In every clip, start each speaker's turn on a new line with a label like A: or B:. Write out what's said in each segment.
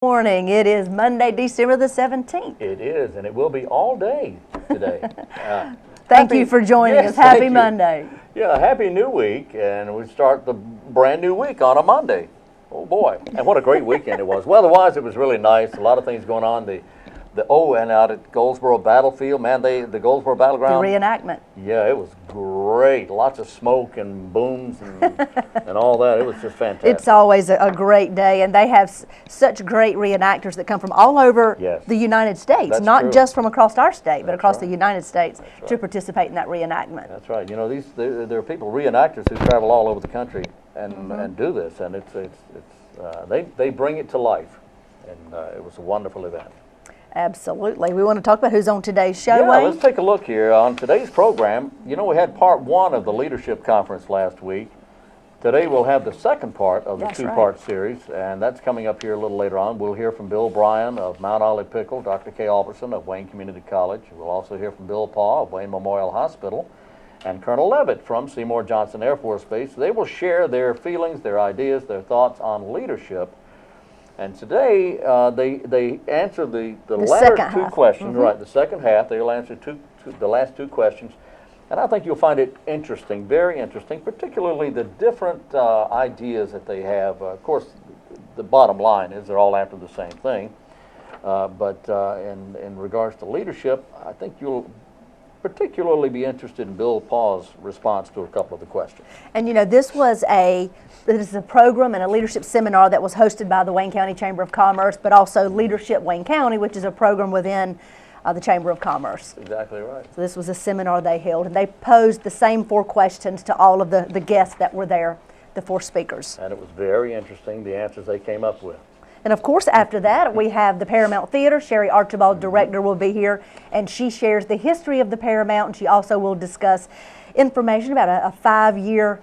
A: Morning. It is Monday, December the 17th.
B: It is, and it will be all day today.
A: Thank you for joining us. Happy Monday.
B: Yeah, happy new week, and we start the brand new week on a Monday. Oh boy, and what a great weekend it was. Weather-wise, it was really nice. A lot of things going on. And out at Goldsboro Battlefield, man, the Goldsboro Battleground.
A: The reenactment.
B: Yeah, it was great. Lots of smoke and booms and all that. It was just fantastic.
A: It's always a great day, and they have such great reenactors that come from all over the United States,
B: That's
A: not
B: true.
A: just from across our state, but
B: That's
A: across
B: right.
A: the United States
B: That's
A: to
B: right.
A: participate in that reenactment.
B: That's right. You know, there are people, reenactors, who travel all over the country and do this, and they bring it to life, and it was a wonderful event.
A: Absolutely. We want to talk about who's on today's show,
B: Yeah,
A: Wayne?
B: let's take a look here. On today's program, you know, we had part one of the leadership conference last week. Today we'll have the second part of the two-part series, and that's coming up here a little later on. We'll hear from Bill Bryan of Mount Olive Pickle, Dr. Kay Alberson of Wayne Community College. We'll also hear from Bill Paw of Wayne Memorial Hospital and Colonel Levitt from Seymour Johnson Air Force Base. They will share their feelings, their ideas, their thoughts on leadership. And today, they answer the latter two questions, right, the second half. They'll answer the last two questions. And I think you'll find it interesting, very interesting, particularly the different ideas that they have. Of course, the bottom line is they're all after the same thing. But in regards to leadership, I think you'll particularly be interested in Bill Paw's response to a couple of the questions. And
A: you know, this is a program and a leadership seminar that was hosted by the Wayne County Chamber of Commerce, but also Leadership Wayne County, which is a program within the Chamber of Commerce.
B: Exactly right.
A: So this was a seminar they held, and they posed the same four questions to all of the guests that were there, the four speakers.
B: And it was very interesting, the answers they came up with.
A: And of course, after that, we have the Paramount Theater. Sherry Archibald, director, will be here, and she shares the history of the Paramount, and she also will discuss information about a 5-year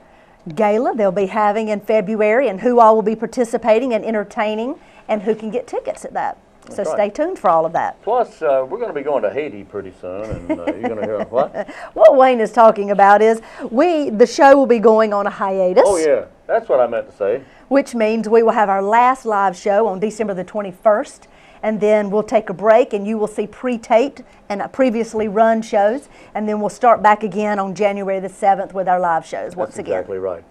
A: gala they'll be having in February, and who all will be participating and entertaining, and who can get tickets at that. So stay tuned for all of that.
B: Plus, we're going to be going to Haiti pretty soon, and you're going to hear what?
A: What Wayne is talking about is the show will be going on a hiatus.
B: Oh, yeah. That's what I meant to say.
A: Which means we will have our last live show on December the 21st, and then we'll take a break, and you will see pre-taped and previously run shows, and then we'll start back again on January the 7th with our live shows once again.
B: That's exactly right.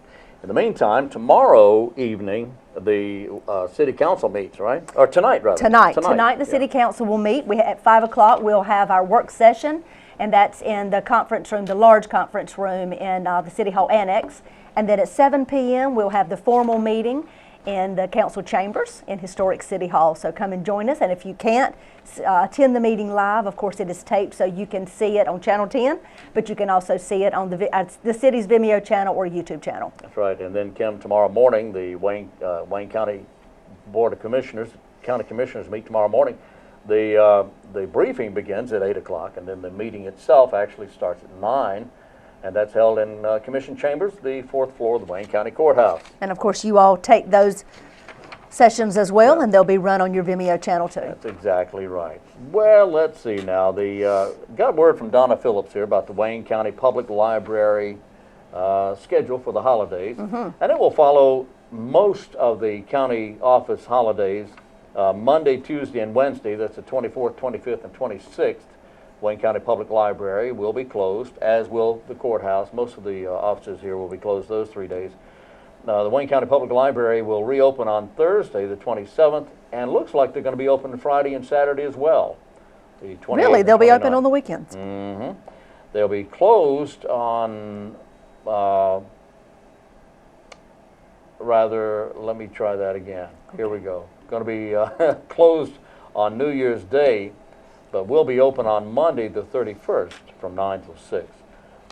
B: In the meantime, tomorrow evening, the City Council meets, right? Or tonight, rather.
A: Tonight the City Council will meet. At 5 o'clock, we'll have our work session, and that's in the conference room, the large conference room in the City Hall Annex. And then at 7 p.m., we'll have the formal meeting in the council chambers in Historic City Hall. So come and join us. And if you can't attend the meeting live, of course it is taped, so you can see it on Channel 10, but you can also see it on the city's Vimeo channel or YouTube channel. That's
B: right. And then, Kim, tomorrow morning, the Wayne County Board of Commissioners, county commissioners meet tomorrow morning. The briefing begins at 8 o'clock, and then the meeting itself actually starts at 9. And that's held in Commission Chambers, the 4th floor of the Wayne County Courthouse.
A: And of course, you all take those sessions as well, and they'll be run on your Vimeo channel too.
B: That's exactly right. Well, let's see now. Got word from Donna Phillips here about the Wayne County Public Library schedule for the holidays. And it will follow most of the county office holidays, Monday, Tuesday, and Wednesday. That's the 24th, 25th, and 26th. Wayne County Public Library will be closed, as will the courthouse. Most of the offices here will be closed those 3 days. The Wayne County Public Library will reopen on Thursday, the 27th, and looks like they're going to be open Friday and Saturday as well. The 28th. Really?
A: They'll be open on the weekends?
B: Mm-hmm. They'll be closed on, let me try that again. Okay. Here we go. Going to be closed on New Year's Day, but we'll be open on Monday the 31st from 9 till 6.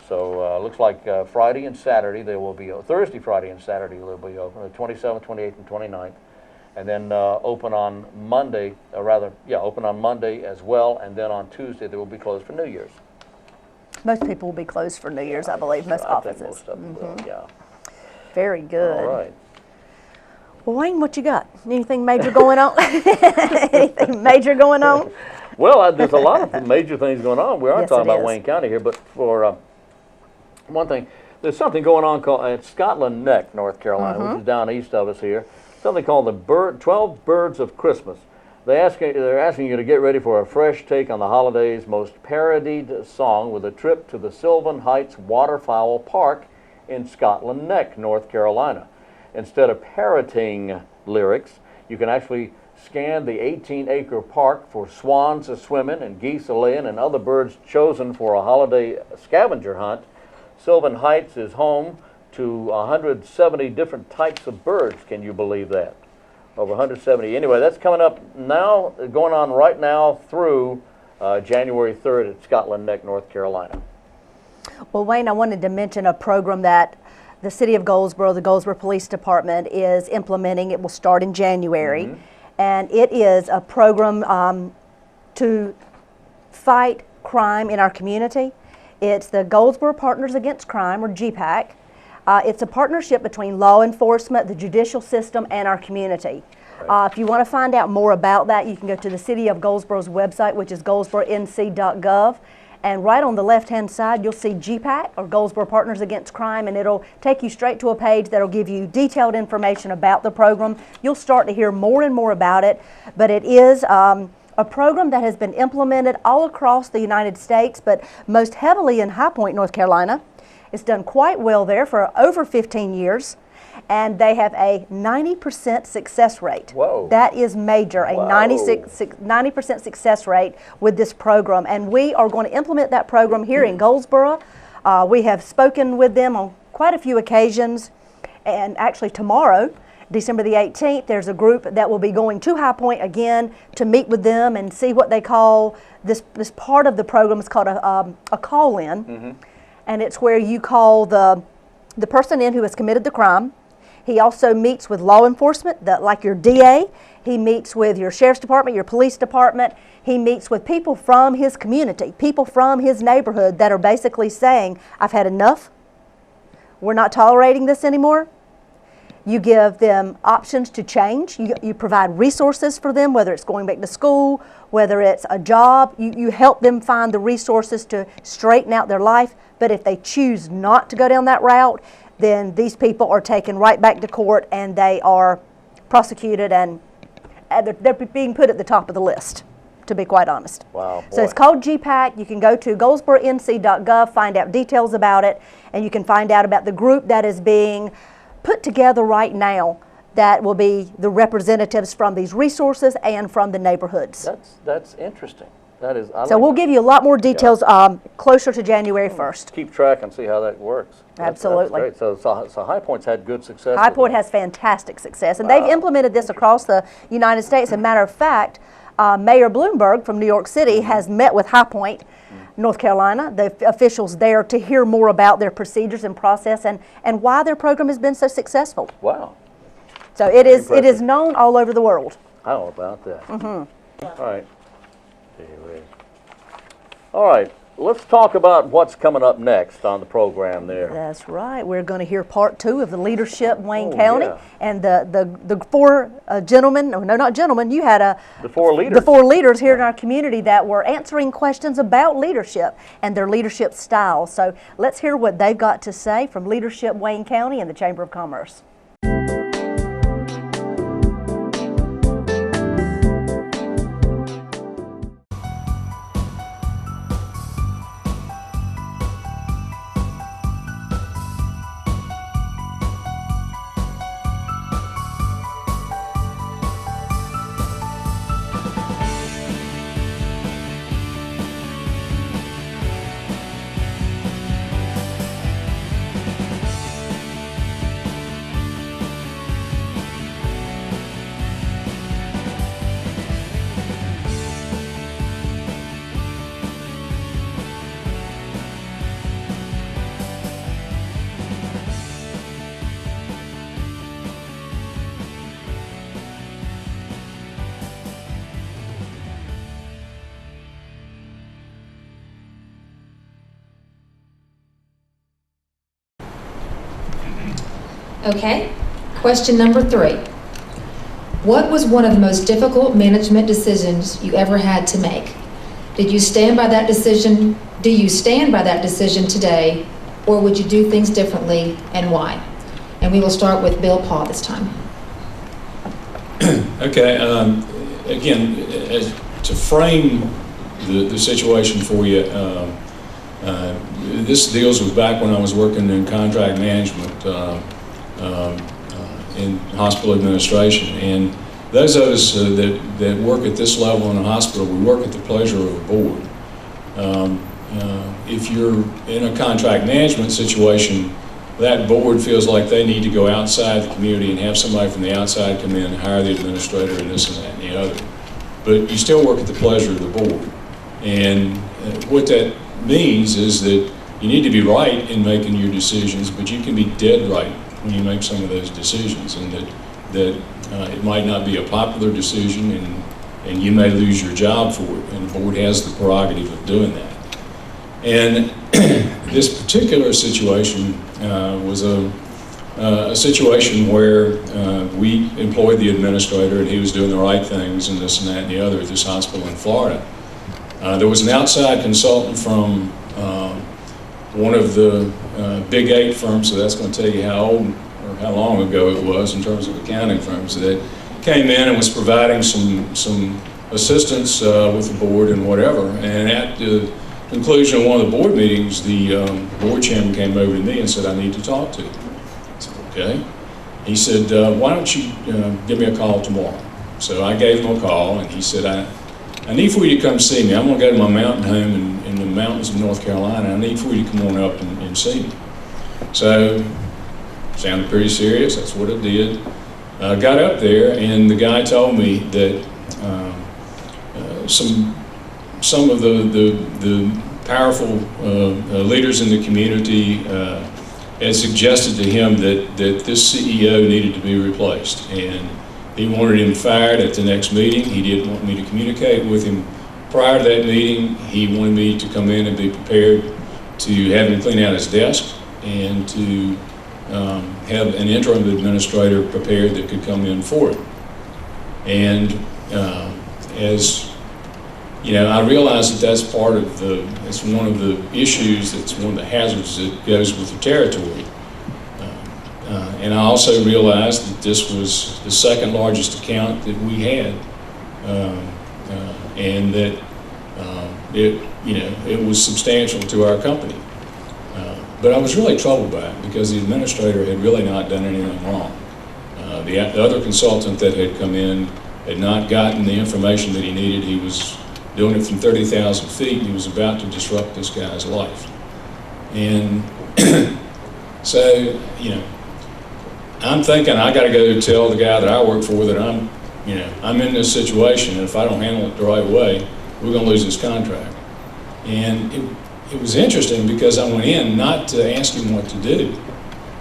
B: So looks like Friday and Saturday they will be Thursday, Friday, and Saturday they'll be open, the 27th, 28th, and 29th, and then open on Monday, open on Monday as well, and then on Tuesday they will be closed for New Year's.
A: Most people will be closed for New Year's, I believe, most offices.
B: I think most of them will, yeah.
A: Very good.
B: All right.
A: Well, Wayne, what you got? Anything major going on? Anything major going on?
B: Well, there's a lot of major things going on. We are talking about Wayne County here, but for one thing, there's something going on called at Scotland Neck, North Carolina, which is down east of us here. Something called the 12 Birds of Christmas. They're asking you to get ready for a fresh take on the holiday's most parodied song with a trip to the Sylvan Heights Waterfowl Park in Scotland Neck, North Carolina. Instead of parroting lyrics, you can actually scan the 18-acre park for swans a-swimming and geese a-laying and other birds chosen for a holiday scavenger hunt. Sylvan Heights is home to 170 different types of birds. Can you believe that? Over 170. Anyway, that's coming up now, going on right now through January 3rd at Scotland Neck, North Carolina.
A: Well, Wayne, I wanted to mention a program that the City of Goldsboro, the Goldsboro Police Department is implementing. It will start in January. And it is a program to fight crime in our community. It's the Goldsboro Partners Against Crime, or GPAC. It's a partnership between law enforcement, the judicial system, and our community.
B: Right.
A: If you want to find out more about that, you can go to the City of Goldsboro's website, which is goldsboronc.gov. And right on the left-hand side, you'll see GPAC, or Goldsboro Partners Against Crime, and it'll take you straight to a page that'll give you detailed information about the program. You'll start to hear more and more about it, but it is a program that has been implemented all across the United States, but most heavily in High Point, North Carolina. It's done quite well there for over 15 years, and they have a 90% success rate.
B: Whoa.
A: That is major, a 90% success rate with this program, and we are going to implement that program here in Goldsboro. We have spoken with them on quite a few occasions, and actually tomorrow, December the 18th, there's a group that will be going to High Point again to meet with them and see what they call this part of the program is called a call-in. And it's where you call the person in who has committed the crime. He also meets with law enforcement, like your DA. He meets with your sheriff's department, your police department. He meets with people from his community, people from his neighborhood that are basically saying, I've had enough. We're not tolerating this anymore. You give them options to change. You provide resources for them, whether it's going back to school, whether it's a job. You help them find the resources to straighten out their life. But if they choose not to go down that route, then these people are taken right back to court and they are prosecuted, and they're being put at the top of the list, to be quite honest.
B: Wow.
A: So it's called GPAC. You can go to goldsboronc.gov, find out details about it, and you can find out about the group that is being put together right now that will be the representatives from these resources and from the neighborhoods.
B: That's interesting. That is.
A: So we'll give you a lot more details closer to January 1st.
B: Keep track and see how that works.
A: Absolutely.
B: That's great. So High Point's had good success.
A: High Point has fantastic success, and they've implemented this across the United States. As a matter of fact, Mayor Bloomberg from New York City has met with High Point, North Carolina, the officials there, to hear more about their procedures and process and why their program has been so successful.
B: Wow.
A: So it is known all over the world.
B: How about that? All right. All right. Let's talk about what's coming up next on the program there.
A: That's right. We're going to hear part 2 of the leadership Wayne County, and the 4 gentlemen, no, not gentlemen, you had
B: the 4 leaders.
A: The 4 leaders here in our community that were answering questions about leadership and their leadership style. So let's hear what they've got to say from Leadership Wayne County and the Chamber of Commerce.
C: Okay, question number 3. What was one of the most difficult management decisions you ever had to make? Did you stand by that decision? Do you stand by that decision today, or would you do things differently, and why? And we will start with Bill Paul this time.
D: Okay, again, to frame the situation for you, this deals with back when I was working in contract management in hospital administration. And those of us that work at this level in a hospital, we work at the pleasure of a board. If you're in a contract management situation, that board feels like they need to go outside the community and have somebody from the outside come in and hire the administrator and this and that and the other. But you still work at the pleasure of the board. And what that means is that you need to be right in making your decisions, but you can be dead right when you make some of those decisions, and that it might not be a popular decision, and you may lose your job for it, and the board has the prerogative of doing that. And this particular situation was a situation where we employed the administrator, and he was doing the right things and this and that and the other at this hospital in Florida. There was an outside consultant from one of the big 8 firms, so that's going to tell you how old or how long ago it was in terms of accounting firms, that came in and was providing some assistance with the board and whatever. And at the conclusion of one of the board meetings, the board chairman came over to me and said, "I need to talk to you." I said, "Okay." He said, "Why don't you give me a call tomorrow?" So I gave him a call, and he said, I need for you to come see me. I'm going to go to my mountain home in the mountains of North Carolina. I need for you to come on up and see me. So, sounded pretty serious. That's what I did. Got up there, and the guy told me that some of the powerful leaders in the community had suggested to him that this CEO needed to be replaced, and he wanted him fired at the next meeting. He didn't want me to communicate with him prior to that meeting. He wanted me to come in and be prepared to have him clean out his desk and to have an interim administrator prepared that could come in for it. And as you know, I realize that that's part of it's one of the issues, that's one of the hazards that goes with the territory. And I also realized that this was the second largest account that we had, and that it was substantial to our company. But I was really troubled by it because the administrator had really not done anything wrong. The other consultant that had come in had not gotten the information that he needed. He was doing it from 30,000 feet, and he was about to disrupt this guy's life. And so, I'm thinking I got to go tell the guy that I work for that I'm in this situation, and if I don't handle it the right way, we're going to lose this contract. And it was interesting because I went in not to ask him what to do,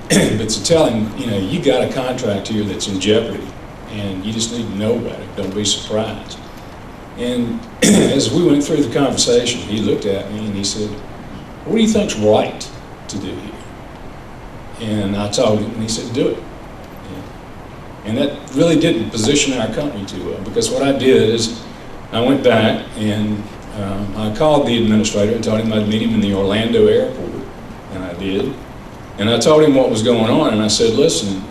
D: but to tell him, you got a contract here that's in jeopardy, and you just need to know about it. Don't be surprised. And as we went through the conversation, he looked at me and he said, "What do you think's right to do here?" And I told him, and he said, "Do it." And that really didn't position our company too well, because what I did is I went back and I called the administrator and told him I'd meet him in the Orlando airport, and I did. And I told him what was going on, and I said, "Listen,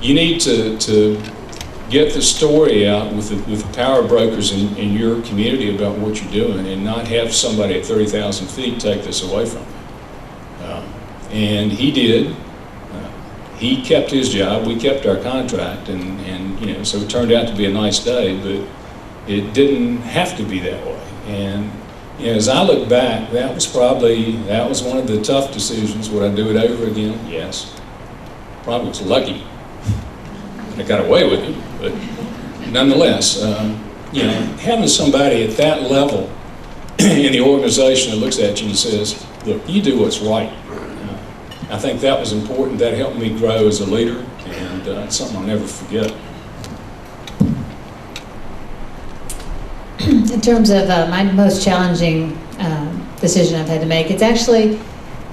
D: you need to get the story out with the power brokers in your community about what you're doing, and not have somebody at 30,000 feet take this away from you." And he did. He kept his job, we kept our contract, and so it turned out to be a nice day, but it didn't have to be that way. And as I look back, that was one of the tough decisions. Would I do it over again? Yes. Probably was lucky I got away with it, but nonetheless, having somebody at that level in the organization that looks at you and says, "Look, you do what's right." I think that was important. That helped me grow as a leader, and it's something I'll never forget.
C: In terms of my most challenging decision I've had to make, it's actually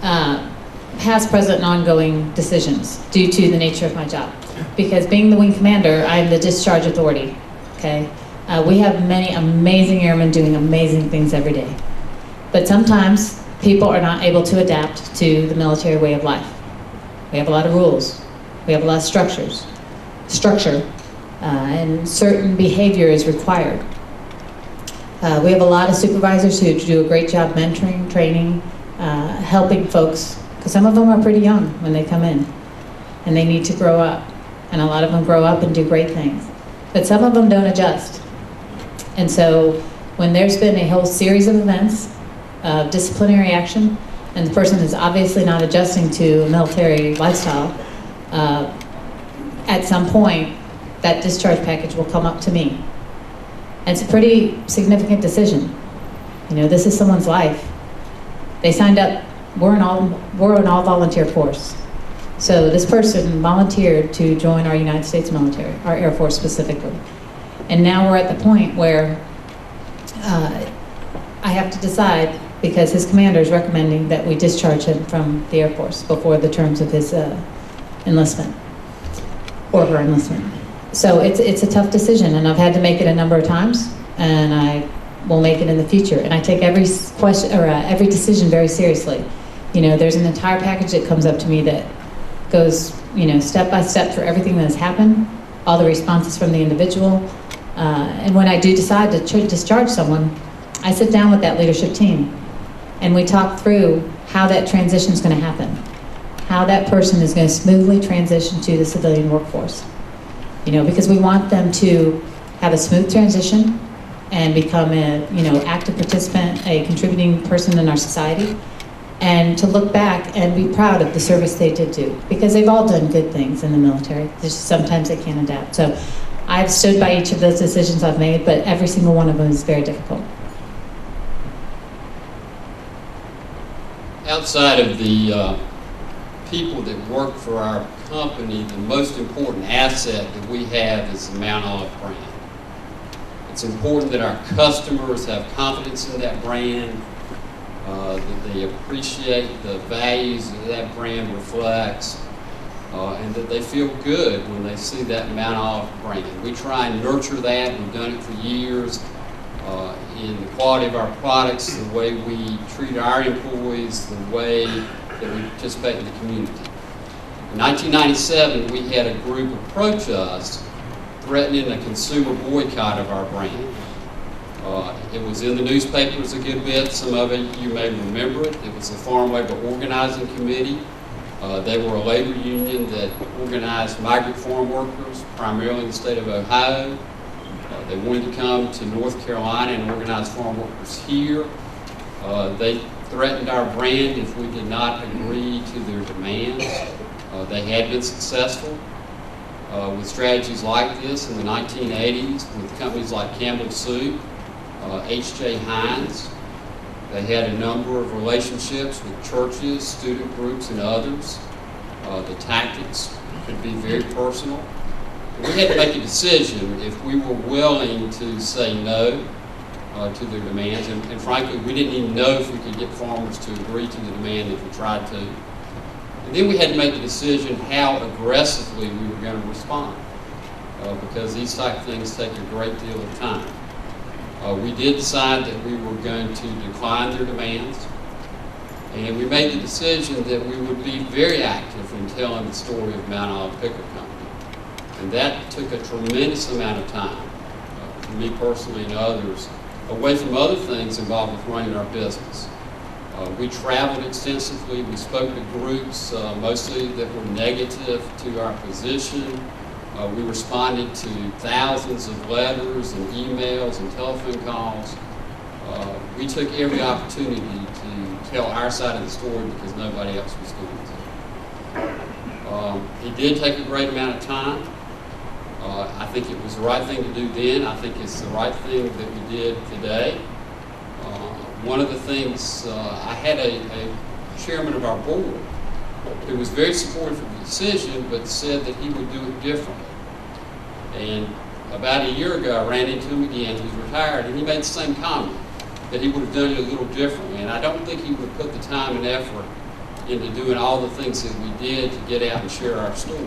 C: past, present, and ongoing decisions due to the nature of my job. Because being the wing commander, I'm the discharge authority, okay? We have many amazing airmen doing amazing things every day. But sometimes people are not able to adapt to the military way of life. We have a lot of rules. We have a lot of structure. and certain behavior is required. We have a lot of supervisors who do a great job mentoring, training, helping folks, because some of them are pretty young when they come in, and they need to grow up. And a lot of them grow up and do great things. But some of them don't adjust. And so when there's been a whole series of events of disciplinary action, and the person is obviously not adjusting to a military lifestyle, at some point, that discharge package will come up to me. And it's a pretty significant decision. You know, this is someone's life. They signed up, we're an all volunteer force. So this person volunteered to join our United States military, our Air Force specifically. And now we're at the point where I have to decide, because his commander is recommending that we discharge him from the Air Force before the terms of his enlistment, or her enlistment. So it's a tough decision, and I've had to make it a number of times, and I will make it in the future. And I take every question or every decision very seriously. You know, there's an entire package that comes up to me that goes, you know, step by step through everything that has happened, all the responses from the individual. And when I do decide to discharge someone, I sit down with that leadership team and we talk through how that transition is going to happen, how that person is going to smoothly transition to the civilian workforce. You know, because we want them to have a smooth transition and become a, you know, active participant, a contributing person in our society, and to look back and be proud of the service they did do, because they've all done good things in the military. Just sometimes they can't adapt. So I've stood by each of those decisions I've made, but every single one of them is very difficult.
E: Outside of the people that work for our company, the most important asset that we have is the Mount Olive brand. It's important that our customers have confidence in that brand, that they appreciate the values that that brand reflects, and that they feel good when they see that Mount Olive brand. We try and nurture that. We've done it for years in the quality of our products, the way we treat our employees, the way that we participate in the community. In 1997, we had a group approach us threatening a consumer boycott of our brand. It was in the newspapers a good bit. Some of it you may remember it. It was the Farm Labor Organizing Committee. They were a labor union that organized migrant farm workers, primarily in the state of Ohio. They wanted to come to North Carolina and organize farm workers here. They threatened our brand if we did not agree to their demands. They had been successful with strategies like this in the 1980s with companies like Campbell Soup, H.J. Heinz. They had a number of relationships with churches, student groups, and others. The tactics could be very personal. We had to make a decision if we were willing to say no to their demands, and frankly, we didn't even know if we could get farmers to agree to the demand if we tried to. And then we had to make a decision how aggressively we were going to respond, because these type of things take a great deal of time. We did decide that we were going to decline their demands, and we made the decision that we would be very active in telling the story of Mount Olive Pickle Company. And that took a tremendous amount of time, for me personally and others, away from other things involved with running our business. We traveled extensively. We spoke to groups, mostly that were negative to our position. We responded to thousands of letters and emails and telephone calls. We took every opportunity to tell our side of the story because nobody else was doing it. It did take a great amount of time. I think it was the right thing to do then. I think it's the right thing that we did today. One of the things, I had a chairman of our board who was very supportive of the decision, but said that he would do it differently. And about a year ago, I ran into him again. He's retired, and he made the same comment, that he would have done it a little differently. And I don't think he would have put the time and effort into doing all the things that we did to get out and share our story.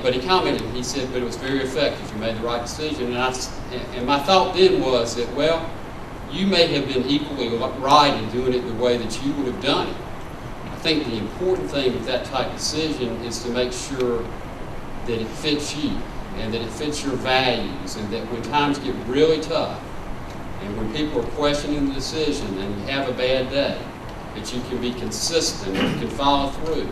E: But he commented, he said, but it was very effective. You made the right decision. And my thought then was that, well, you may have been equally right in doing it the way that you would have done it. I think the important thing with that type of decision is to make sure that it fits you. and that it fits your values, and that when times get really tough, and when people are questioning the decision and you have a bad day, that you can be consistent, and you can follow through,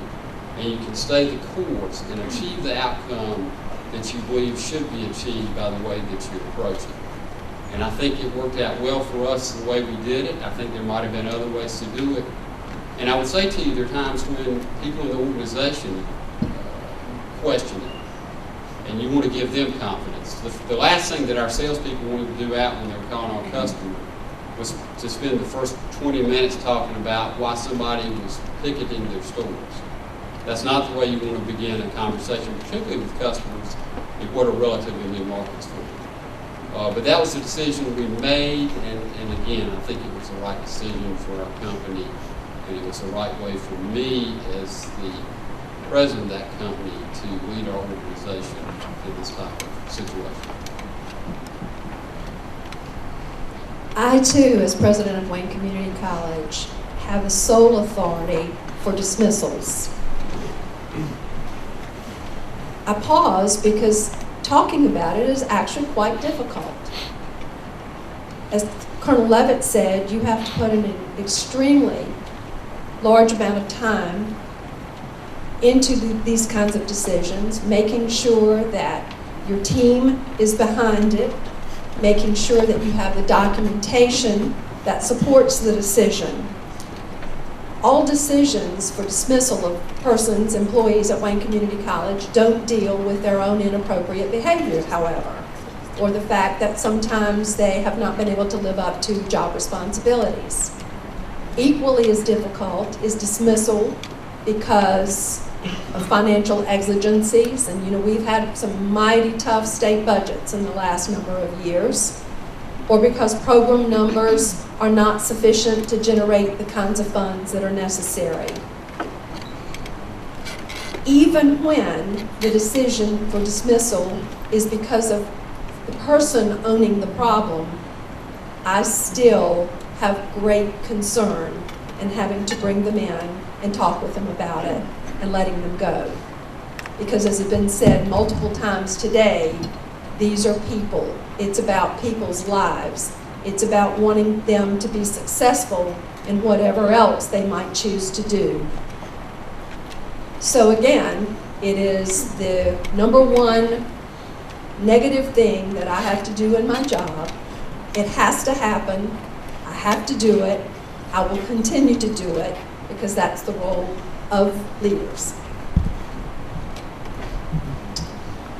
E: and you can stay the course and achieve the outcome that you believe should be achieved by the way that you approach it. And I think it worked out well for us the way we did it. I think there might have been other ways to do it. And I would say to you, there are times when people in the organization question it, and you want to give them confidence. The last thing that our salespeople wanted to do out when they were calling our customer was to spend the first 20 minutes talking about why somebody was picketing their stores. That's not the way you want to begin a conversation, particularly with customers in what are relatively new markets for them. But that was the decision we made, and again, I think it was the right decision for our company, and it was the right way for me as the president of that company to lead our organization in this type of situation.
F: I too, as president of Wayne Community College, have the sole authority for dismissals. I pause because talking about it is actually quite difficult. As Colonel Levitt said, you have to put an extremely large amount of time into these kinds of decisions, making sure that your team is behind it, making sure that you have the documentation that supports the decision. All decisions for dismissal of persons, employees at Wayne Community College don't deal with their own inappropriate behaviors, however, or the fact that sometimes they have not been able to live up to job responsibilities. Equally as difficult is dismissal because of financial exigencies, and we've had some mighty tough state budgets in the last number of years, or because program numbers are not sufficient to generate the kinds of funds that are necessary. Even when the decision for dismissal is because of the person owning the problem, I still have great concern in having to bring them in and talk with them about it and letting them go. Because as has been said multiple times today, these are people. It's about people's lives. It's about wanting them to be successful in whatever else they might choose to do. So again, it is the number one negative thing that I have to do in my job. It has to happen. I have to do it. I will continue to do it because that's the role of leaders.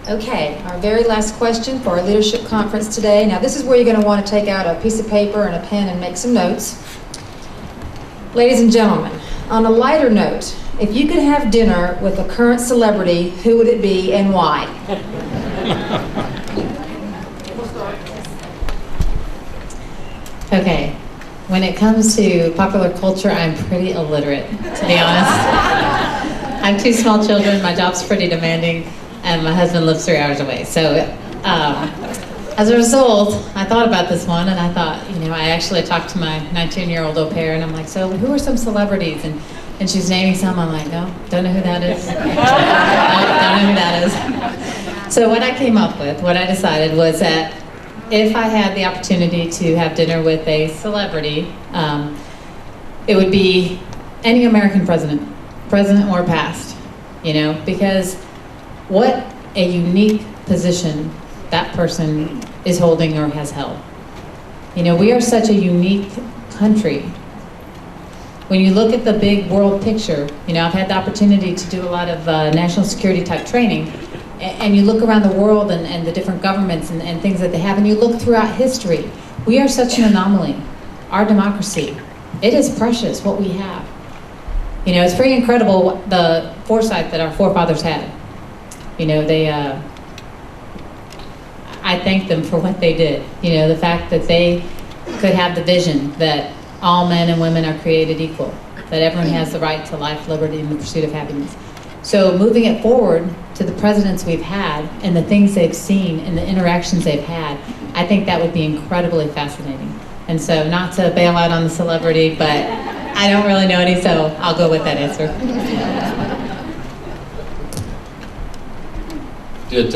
C: Okay, our very last question for our leadership conference today. Now this is where you're going to want to take out a piece of paper and a pen and make some notes. Ladies and gentlemen, on a lighter note, if you could have dinner with a current celebrity, who would it be and why?
G: Okay, when it comes to popular culture, I'm pretty illiterate, to be honest. I have 2 small children, my job's pretty demanding, and my husband lives 3 hours away. So as a result, I thought about this one, and I thought, I actually talked to my 19-year-old au pair, and I'm like, so who are some celebrities? And she's naming some. I'm like, no, don't know who that is. No, don't know who that is. So what I came up with, what I decided was that if I had the opportunity to have dinner with a celebrity, it would be any American president or past, because what a unique position that person is holding or has held. We are such a unique country. When you look at the big world picture, I've had the opportunity to do a lot of national security type training, and you look around the world and the different governments and things that they have, and you look throughout history, we are such an anomaly. Our democracy, it is precious what we have. It's pretty incredible the foresight that our forefathers had. I thank them for what they did. The fact that they could have the vision that all men and women are created equal, that everyone has the right to life, liberty, and the pursuit of happiness. So moving it forward to the presidents we've had and the things they've seen and the interactions they've had, I think that would be incredibly fascinating. And so not to bail out on the celebrity, but I don't really know any, so I'll go with that answer.
E: Did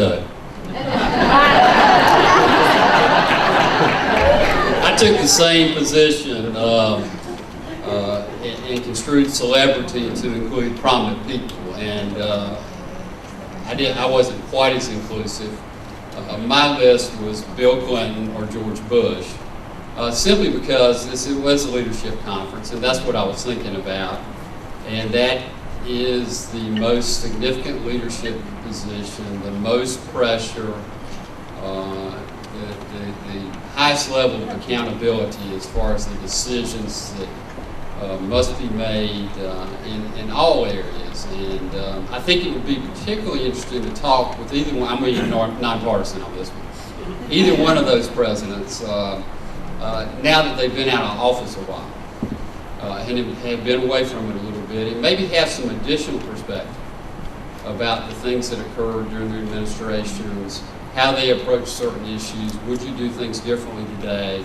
E: I took the same position and construed celebrity to include prominent people, and I wasn't quite as inclusive. My list was Bill Clinton or George Bush, simply because it was a leadership conference, and that's what I was thinking about. And that is the most significant leadership position, the most pressure, the highest level of accountability as far as the decisions that must be made in all areas. And I think it would be particularly interesting to talk with either one. I'm going to be nonpartisan on this one. Either one of those presidents, now that they've been out of office a while, and have been away from it a little bit, and maybe have some additional perspective about the things that occurred during their administrations, how they approach certain issues, would you do things differently today?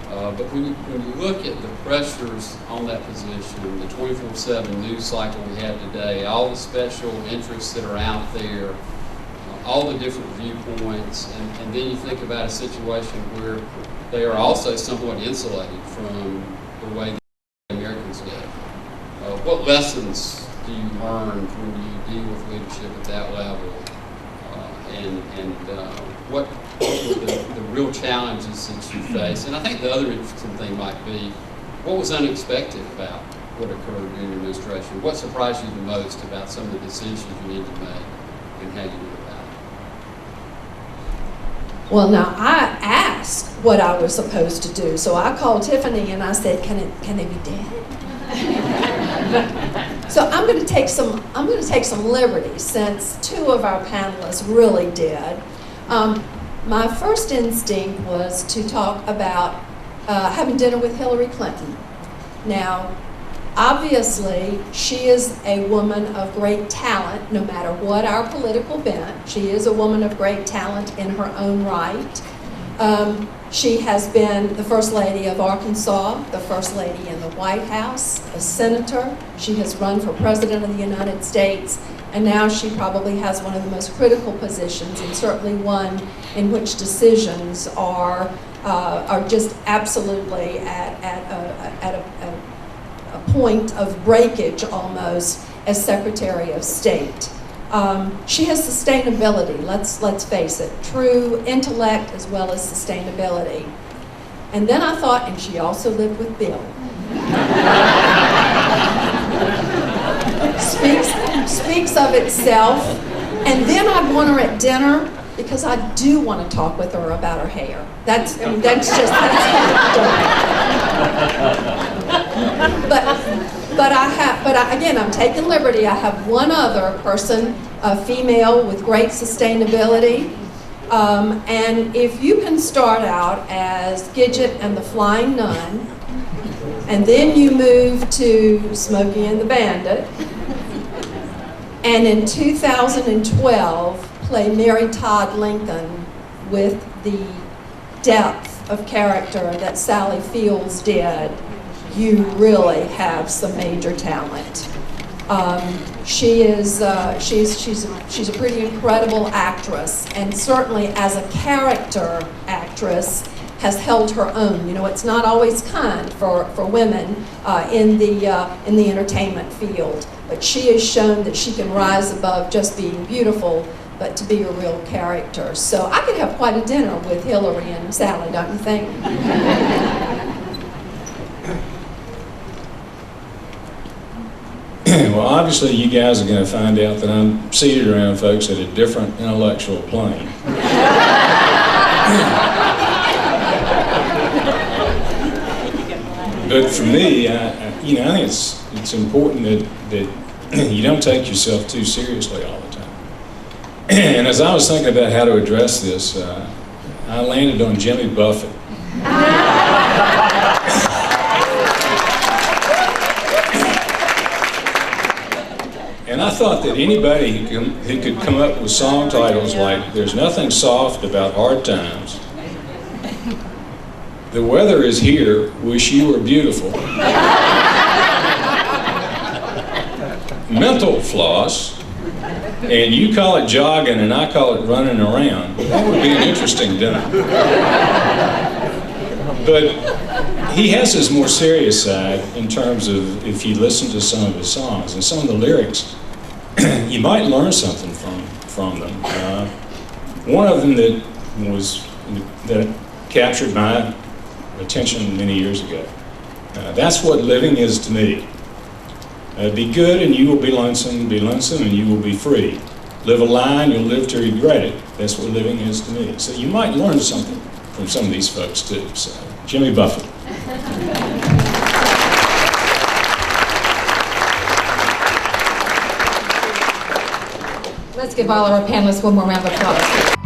E: But when you look at the pressures on that position, the 24/7 news cycle we have today, all the special interests that are out there, all the different viewpoints, and then you think about a situation where they are also somewhat insulated from the way the Americans live. What lessons do you learn when you deal with leadership at that level? And what were the real challenges that you face? And I think the other interesting thing might be, what was unexpected about what occurred during your administration? What surprised you the most about some of the decisions you need to make and how you went about it?
F: Well, now I asked what I was supposed to do, so I called Tiffany and I said, "Can they be dead?" So I'm going to take some liberties, since two of our panelists really did. My first instinct was to talk about having dinner with Hillary Clinton. Now, obviously, she is a woman of great talent, no matter what our political bent. She is a woman of great talent in her own right. She has been the First Lady of Arkansas, the First Lady in the White House, a senator. She has run for President of the United States, and now she probably has one of the most critical positions, and certainly one in which decisions are just absolutely at a point of breakage almost as Secretary of State. She has sustainability, let's face it, true intellect as well as sustainability. And then I thought, and she also lived with Bill. Speaks of itself. And then I'd want her at dinner, because I do want to talk with her about her hair. That's But again, I'm taking liberty. I have one other person, a female with great sustainability. And if you can start out as Gidget and the Flying Nun, and then you move to Smokey and the Bandit, and in 2012 play Mary Todd Lincoln with the depth of character that Sally Fields did, you really have some major talent. She's a pretty incredible actress, and certainly as a character actress has held her own. You know, it's not always kind for women in the entertainment field, but she has shown that she can rise above just being beautiful, but to be a real character. So I could have quite a dinner with Hillary and Sally, don't you think?
D: Well, obviously, you guys are going to find out that I'm seated around folks at a different intellectual plane. But for me, I think it's important that you don't take yourself too seriously all the time. And as I was thinking about how to address this, I landed on Jimmy Buffett. And I thought that anybody who could come up with song titles like "There's Nothing Soft About Hard Times," "The Weather Is Here, Wish You Were Beautiful," "Mental Floss," and you call it jogging and I call it running around, that would be an interesting dinner. But he has his more serious side in terms of, if you listen to some of his songs and some of the lyrics, you might learn something from them. One of them that captured my attention many years ago. That's what living is to me. Be good and you will be lonesome and you will be free. Live a lie and you'll live to regret it. That's what living is to me. So you might learn something from some of these folks too. So, Jimmy Buffett.
C: Let's give all of our panelists one more round of applause.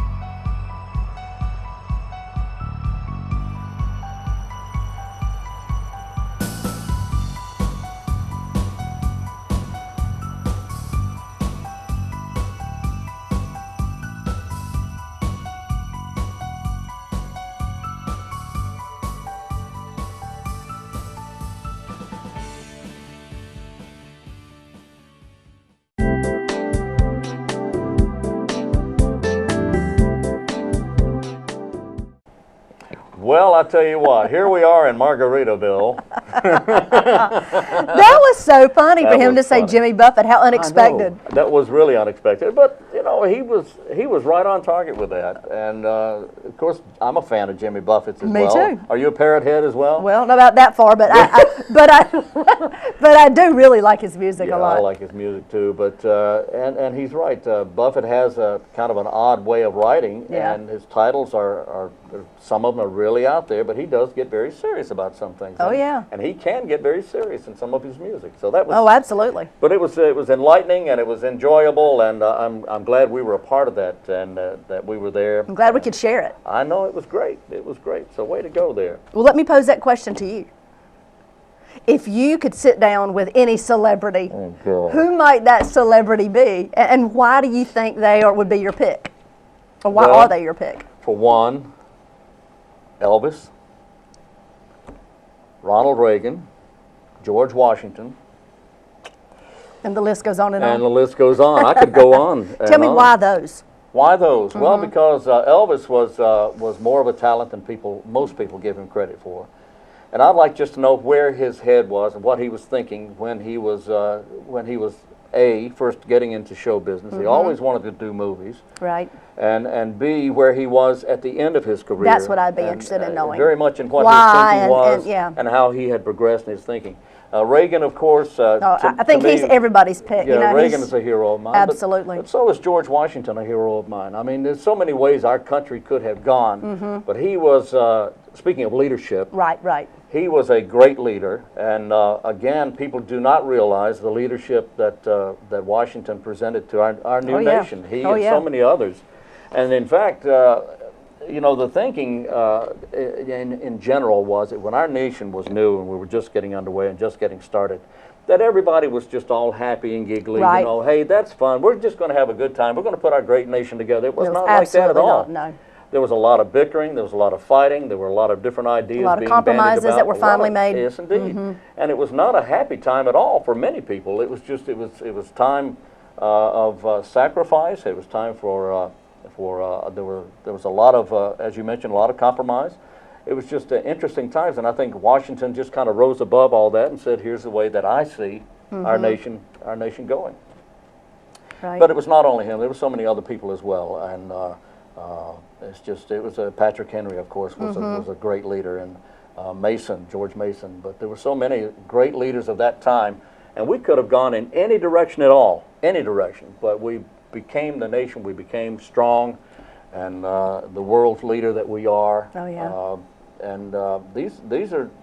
B: Well, I tell you what, here we are in Margaritaville.
A: That was so funny for
B: That
A: him to
B: was
A: say
B: funny.
A: Jimmy Buffett. How unexpected.
B: I know. That was really unexpected, but you know, he was right on target with that. And of course, I'm a fan of Jimmy Buffett's as
A: Me
B: well.
A: too.
B: Are you a parrot head as well?
A: Well, not about that far, but but I do really like his music
B: Yeah,
A: a lot.
B: I like his music too. But and he's right. Buffett has a kind of an odd way of writing,
A: Yeah.
B: and his titles are some of them are really out there, but he does get very serious about some things.
A: Oh, yeah.
B: And he can get very serious in some of his music. So that was.
A: Oh, absolutely.
B: But it was enlightening and it was enjoyable, and I'm glad we were a part of that and that we were there.
A: I'm glad we could share it.
B: I know it was great. It was great. So way to go there.
A: Well, let me pose that question to you. If you could sit down with any celebrity,
B: Oh, God.
A: who might that celebrity be, and why do you think would be your pick? Or why
B: Well,
A: are they your pick?
B: For one, Elvis, Ronald Reagan, George Washington,
A: And the list goes on and
B: and the
A: on.
B: list goes on. I could go on.
A: Tell me why those.
B: Why those? Well,
A: Mm-hmm.
B: because Elvis was more of a talent than most people give him credit for. And I'd like just to know where his head was and what he was thinking when he was first getting into show business.
A: Mm-hmm.
B: He always wanted to do movies.
A: Right.
B: And B, where he was at the end of his career.
A: That's what I'd be
B: And,
A: interested in knowing.
B: Very much in what
A: Why
B: his thinking
A: and-
B: was
A: and- yeah.
B: and how he had progressed in his thinking. Reagan, of course.
A: I think he's everybody's pick.
B: Yeah,
A: you know,
B: Reagan
A: he's-
B: is a hero of mine.
A: Absolutely.
B: But so is George Washington a hero of mine. I mean, there's so many ways our country could have gone. But he was, speaking of leadership,
A: Right.
B: he was a great leader, and again, people do not realize the leadership that Washington presented to our new
A: Oh, yeah.
B: nation. He
A: Oh,
B: and
A: yeah.
B: so many others, and in fact, you know, the thinking in general was that when our nation was new and we were just getting underway and just getting started, that everybody was just all happy and giggly.
A: Right.
B: You know, hey, that's fun. We're just going to have a good time. We're going to put our great nation together. It was not like that at
A: absolutely
B: all.
A: not, no.
B: There was a lot of bickering. There was a lot of fighting. There were a lot of different ideas
A: A lot of
B: being
A: compromises
B: bandied about.
A: that were
B: A lot
A: finally
B: of-
A: made.
B: Yes, indeed. And it was not a happy time at all for many people. It was just it was time of sacrifice. It was time for there was a lot of as you mentioned, a lot of compromise. It was just interesting times, and I think Washington just kind of rose above all that and said, "Here's the way that I see our nation going."
A: Right.
B: But it was not only him. There were so many other people as well, and it was Patrick Henry, of course, was a great leader, and George Mason. But there were so many great leaders of that time, and we could have gone in any direction at all, any direction. But we became the nation. We became strong, and the world leader that we are.
A: Oh, yeah.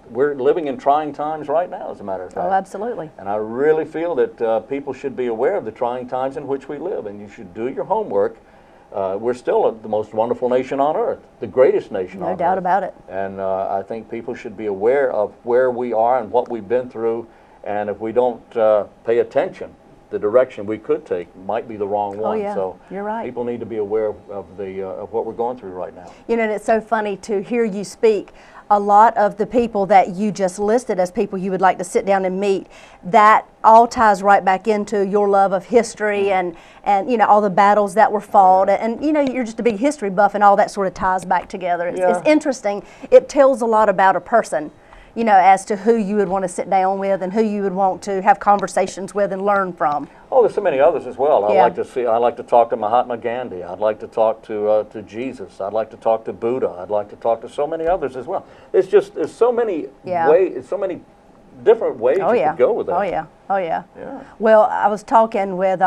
B: We're living in trying times right now, as a matter of fact.
A: Oh, absolutely.
B: And I really feel that people should be aware of the trying times in which we live, and you should do your homework. We're still the most wonderful nation on earth, the greatest nation on earth.
A: No doubt about it.
B: And I think people should be aware of where we are and what we've been through, and if we don't pay attention, the direction we could take might be the wrong one.
A: yeah,
B: So
A: you're right.
B: people need to be aware of what we're going through right now.
A: You know, and it's so funny to hear you speak. a lot of the people that you just listed as people you would like to sit down and meet, that all ties right back into your love of history and you know, all the battles that were fought, and you know, you're just a big history buff, and all that sort of ties back together. It's interesting. It tells a lot about a person, you know, as to who you would want to sit down with and who you would want to have conversations with and learn from.
B: Oh, there's so many others as well.
A: Yeah.
B: I like to talk to Mahatma Gandhi. I'd like to talk to Jesus. I'd like to talk to Buddha. I'd like to talk to so many others as well. It's just, there's so many ways, so many different ways you could go with that.
A: Oh yeah, oh yeah. Well, I was talking with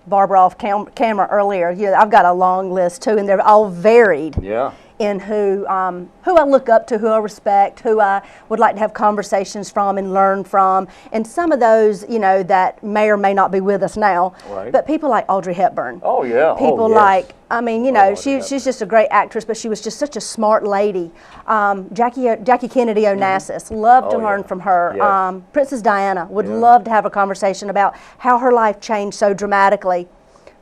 A: Barbara off camera earlier. You know, I've got a long list too, and they're all varied.
B: Yeah.
A: In who I look up to, who I respect, who I would like to have conversations from and learn from, and some of those, you know, that may or may not be with us now.
B: Right.
A: But people like Audrey Hepburn.
B: Oh yeah.
A: People
B: yes.
A: like, I mean, you know, she's
B: Hepburn.
A: just a great actress, but she was just such a smart lady. Jackie Kennedy Onassis, loved to learn from her.
B: Yes.
A: Princess Diana, would love to have a conversation about how her life changed so dramatically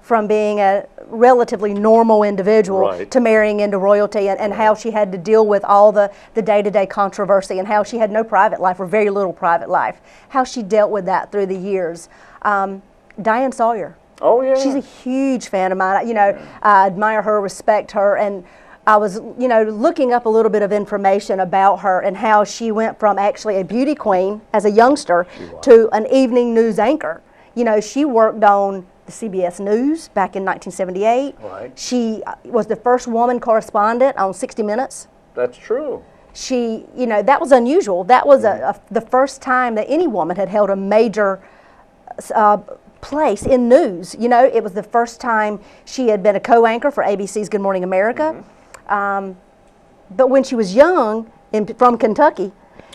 A: from being a relatively normal individual to marrying into royalty, and how she had to deal with all the day-to-day controversy, and how she had no private life or very little private life, how she dealt with that through the years. Diane Sawyer.
B: Oh yeah.
A: She's a huge fan of mine. You know, I admire her, respect her, and I was, you know, looking up a little bit of information about her and how she went from actually a beauty queen as a youngster to an evening news anchor. You know, she worked on the CBS News back in 1978.
B: Right.
A: She was the first woman correspondent on 60 Minutes.
B: That's true.
A: She, you know, that was unusual. That was the first time that any woman had held a major place in news. You know, it was the first time she had been a co-anchor for ABC's Good Morning America. But when she was young, from Kentucky,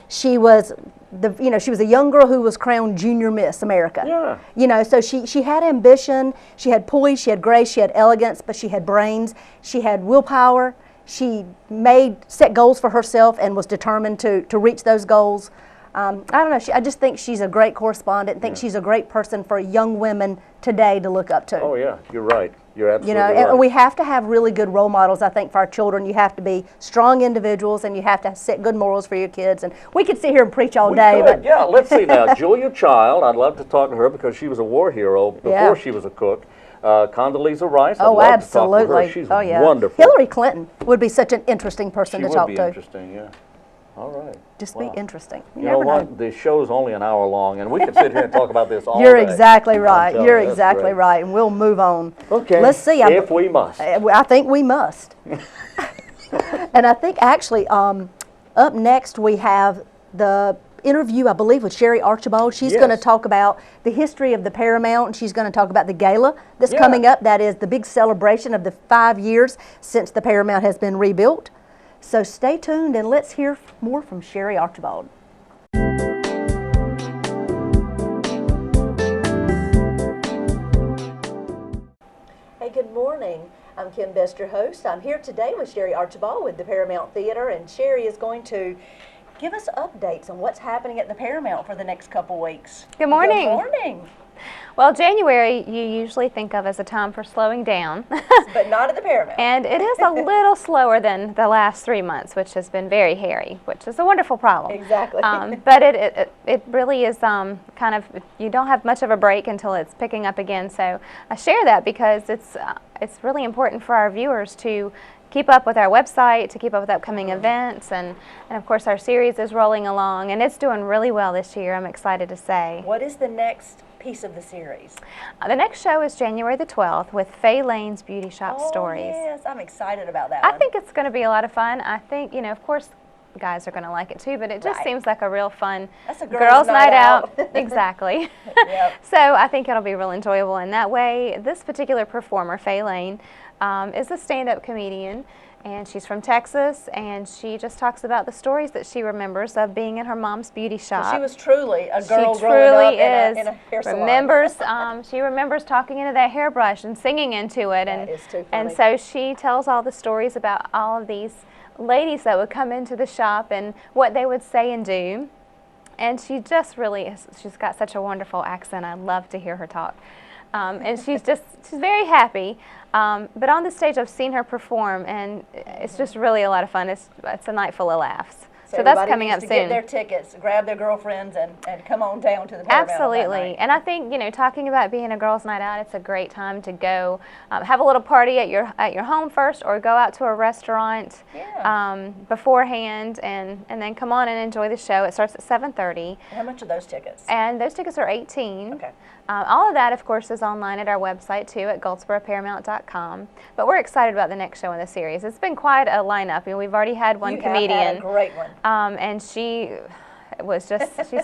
A: she was she was a young girl who was crowned Junior Miss America.
B: Yeah.
A: You know, so she had ambition, she had poise, she had grace, she had elegance, but she had brains, she had willpower. She set goals for herself and was determined to reach those goals. I don't know, I just think she's a great correspondent, and think she's a great person for young women today to look up to.
B: Oh yeah, you're right. You're absolutely
A: right. And we have to have really good role models, I think, for our children. You have to be strong individuals, and you have to set good morals for your kids. And we could sit here and preach all day. But
B: yeah, let's see now. Julia Child, I'd love to talk to her because she was a war hero before she was a cook. Condoleezza Rice, I'd love
A: absolutely.
B: to talk to her. She's wonderful.
A: Hillary Clinton would be such an interesting person to talk to.
B: She would be interesting, yeah. All right.
A: Just be interesting.
B: You know what? The show's only an hour long, and we could sit here and talk about this all
A: You're
B: day.
A: exactly right. You're exactly
B: great.
A: right, and we'll move on.
B: Okay.
A: Let's see.
B: If we must.
A: I think we must. And I think actually, up next we have the interview, I believe, with Sherry Archibald. She's going to talk about the history of the Paramount, and she's going to talk about the gala that's coming up. That is the big celebration of the 5 years since the Paramount has been rebuilt. So stay tuned, and let's hear more from Sherry Archibald. Hey, good morning. I'm Kim Best, your host. I'm here today with Sherry Archibald with the Paramount Theater, and Sherry is going to give us updates on what's happening at the Paramount for the next couple weeks.
H: Good morning.
A: Good morning.
H: Well, January you usually think of as a time for slowing down.
A: But not at the Paramount.
H: And it is a little slower than the last 3 months, which has been very hairy, which is a wonderful problem.
A: Exactly.
H: But it really is kind of, you don't have much of a break until it's picking up again. So I share that because it's really important for our viewers to keep up with our website, to keep up with upcoming events, and of course our series is rolling along, and it's doing really well this year, I'm excited to say.
A: What is the next piece of the series?
H: The next show is January the 12th with Faye Lane's Beauty Shop Stories.
A: Yes, I'm excited about that
H: I
A: one.
H: think it's going to be a lot of fun. I think, you know, of course, the guys are going to like it too, but it just seems like a real fun
A: That's a
H: girls' night out.
A: out.
H: Exactly.
A: Yep.
H: So I think it'll be real enjoyable in that way. This particular performer, Faye Lane, is a stand-up comedian, and she's from Texas, and she just talks about the stories that she remembers of being in her mom's beauty shop.
A: She was truly a girl
H: she
A: growing
H: truly
A: up
H: is.
A: in a hair salon.
H: Remembers, she remembers talking into that hairbrush and singing into it,
A: That is too funny.
H: and so she tells all the stories about all of these ladies that would come into the shop and what they would say and do. And she just really is, she's got such a wonderful accent. I love to hear her talk. And she's very happy. But on the stage, I've seen her perform, and it's just really a lot of fun. It's a night full of laughs. So that's
A: everybody
H: coming
A: needs
H: up
A: to
H: soon.
A: get their tickets, grab their girlfriends, and come on down to the Paramount that
H: Absolutely.
A: night.
H: And I think, talking about being a girls' night out, it's a great time to go have a little party at your home first, or go out to a restaurant beforehand, and then come on and enjoy the show. It starts at 7:30.
A: How much are those tickets?
H: And those tickets are $18.
A: Okay.
H: All of that, of course, is online at our website, too, at goldsboroparamount.com. But we're excited about the next show in the series. It's been quite a lineup. We've already had one comedian.
A: You have had a great one.
H: And she's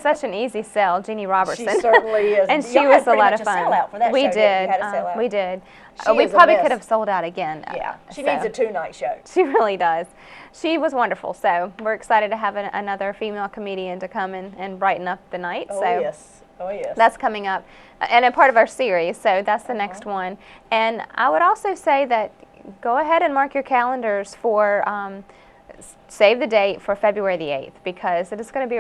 H: such an easy sell, Jeannie Robertson.
A: She certainly is.
H: And she
A: Y'all
H: was
A: had
H: a lot of
A: pretty much a
H: fun.
A: sellout for that
H: We
A: show,
H: did.
A: didn't you? You had a sellout.
H: We did.
A: She
H: We
A: is a
H: probably
A: miss.
H: could have sold out again.
A: Yeah, she
H: so.
A: needs a 2-night show.
H: She really does. She was wonderful. So we're excited to have another female comedian to come and brighten up the night.
A: Oh,
H: so
A: yes. Oh, yes.
H: that's coming up, and a part of our series. So that's the next one. And I would also say that go ahead and mark your calendars for. Save the date for February the 8th, because it is going to be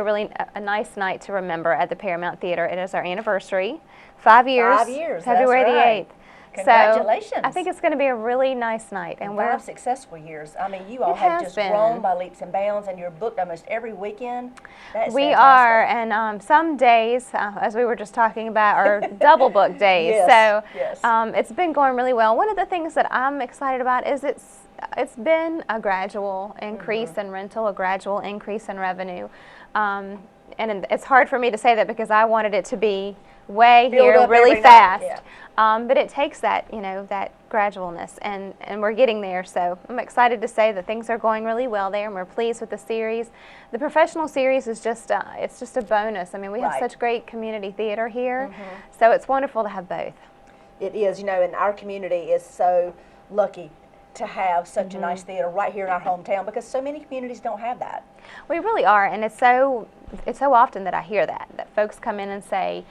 H: a nice night to remember at the Paramount Theater. It is our anniversary, 5 years.
A: 5 years.
H: February
A: that's right.
H: the 8th.
A: Congratulations.
H: So I think it's going to be a really nice night, and we're
A: 5 successful years. I mean, you all
H: It
A: have
H: has
A: just
H: been.
A: grown by leaps and bounds, and you're booked almost every weekend. That's
H: We
A: fantastic.
H: are, and some days, as we were just talking about, are double book days.
A: Yes,
H: So
A: yes.
H: it's been going really well. One of the things that I'm excited about is it's been a gradual increase in rental, a gradual increase in revenue. And it's hard for me to say that because I wanted it to be way
A: Build
H: here
A: up
H: really
A: every night,
H: fast.
A: yeah.
H: But it takes that, that gradualness, and we're getting there. So I'm excited to say that things are going really well there, and we're pleased with the series. The professional series is just it's just a bonus. I mean, we have
A: Right.
H: such great community theater here, so it's wonderful to have both.
A: It is, and our community is so lucky to have such a nice theater right here in our hometown, because so many communities don't have that.
H: We really are, and it's so often that I hear that folks come in and say,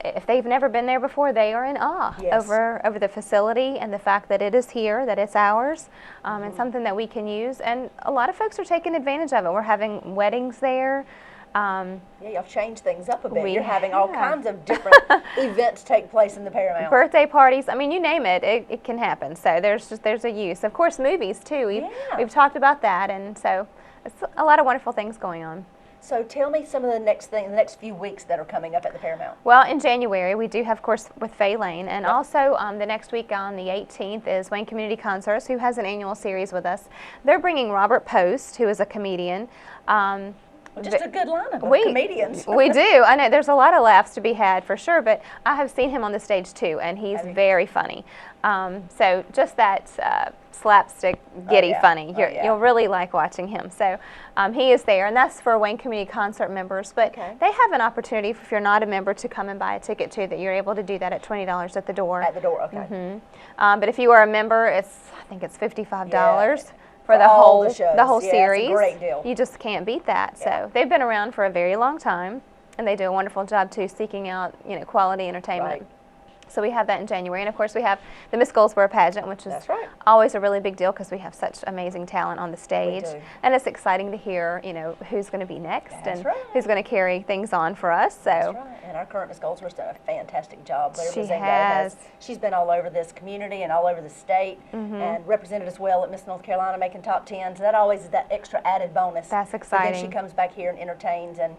H: if they've never been there before, they are in awe
A: Yes.
H: over the facility and the fact that it is here, that it's ours, and something that we can use. And a lot of folks are taking advantage of it. We're having weddings there.
A: Yeah, y'all changed things up a bit.
H: We
A: You're having all
H: have.
A: kinds of different events take place in the Paramount.
H: Birthday parties, I mean, you name it, it can happen. So there's a use. Of course, movies too. We've talked about that, and so it's a lot of wonderful things going on.
A: So tell me some of the next few weeks that are coming up at the Paramount.
H: Well, in January, we do have, of course, with Faye Lane, and also the next week on the 18th is Wayne Community Concerts, who has an annual series with us. They're bringing Robert Post, who is a comedian.
A: Just a good lineup of comedians.
H: We do. I know there's a lot of laughs to be had for sure, but I have seen him on the stage too, and he's very funny. So just that slapstick, giddy
A: yeah.
H: funny.
A: Oh, yeah.
H: You'll really like watching him. So he is there, and that's for Wayne Community Concert members. But
A: Okay.
H: they have an opportunity, if you're not a member, to come and buy a ticket too, that you're able to do that at $20 at the door.
A: At the door, okay.
H: But if you are a member, I think it's $55
A: Yeah.
H: for the
A: all
H: whole
A: the shows.
H: the whole
A: Yeah, it's a
H: series.
A: great deal.
H: You just can't beat that.
A: Yeah.
H: So they've been around for a very long time, and they do a wonderful job too, seeking out quality entertainment.
A: Right.
H: So we have that in January, and of course we have the Miss Goldsboro pageant, which is
A: That's right.
H: always a really big deal because we have such amazing talent on the stage,
A: do.
H: and it's exciting to hear who's going to be next
A: That's
H: and
A: right.
H: who's going to carry things on for us. So
A: That's right. And our current Miss Goldsboro's done a fantastic job. Larry
H: She
A: Bazinga
H: has.
A: She's been all over this community and all over the state, and represented us well at Miss North Carolina, making top 10. So that always is that extra added bonus.
H: That's
A: So then
H: exciting.
A: she comes back here and entertains and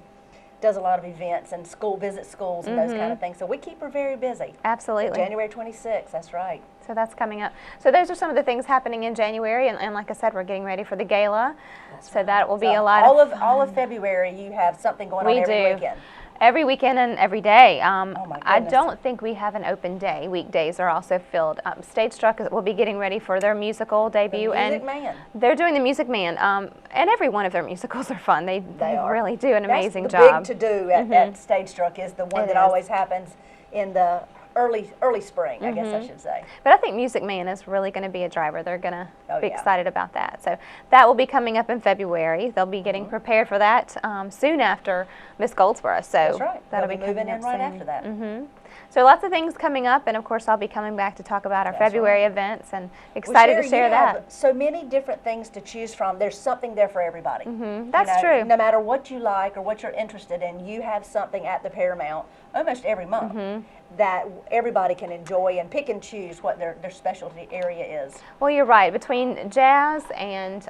A: does a lot of events and visits schools and those kind of things. So we keep her very busy.
H: absolutely.
A: January 26th, that's right.
H: So that's coming up. So those are some of the things happening in January, and like I said, we're getting ready for the gala. So that will be
A: So
H: a lot
A: all
H: of
A: all of February, you have something going on
H: We
A: every
H: do.
A: weekend.
H: Every weekend and every day.
A: my
H: I
A: goodness.
H: don't think we have an open day. Weekdays are also filled. Stage Struck will be getting ready for their musical debut,
A: Music
H: and
A: Man.
H: they're doing the Music Man. And every one of their musicals are fun. They
A: are.
H: really do an amazing
A: That's
H: job.
A: the big to-do at Stage Struck is the one
H: It
A: that
H: is.
A: always happens in the early spring, I guess I should say.
H: But I think Music Man is really going to be a driver. They're going to
A: Oh,
H: be
A: yeah.
H: excited about that. So that will be coming up in February. They'll be getting prepared for that soon after Miss Goldsboro. So
A: That's right.
H: that'll
A: They'll
H: be
A: moving
H: coming
A: in
H: up
A: right
H: soon.
A: after that.
H: So lots of things coming up, and of course I'll be coming back to talk about our
A: That's
H: February
A: right.
H: events, and
A: Well,
H: excited to
A: Sherry,
H: share
A: you have
H: that.
A: so many different things to choose from. There's something there for everybody.
H: That's true.
A: No matter what you like or what you're interested in, you have something at the Paramount almost every month that everybody can enjoy and pick and choose what their specialty area is.
H: Well, you're right. Between jazz and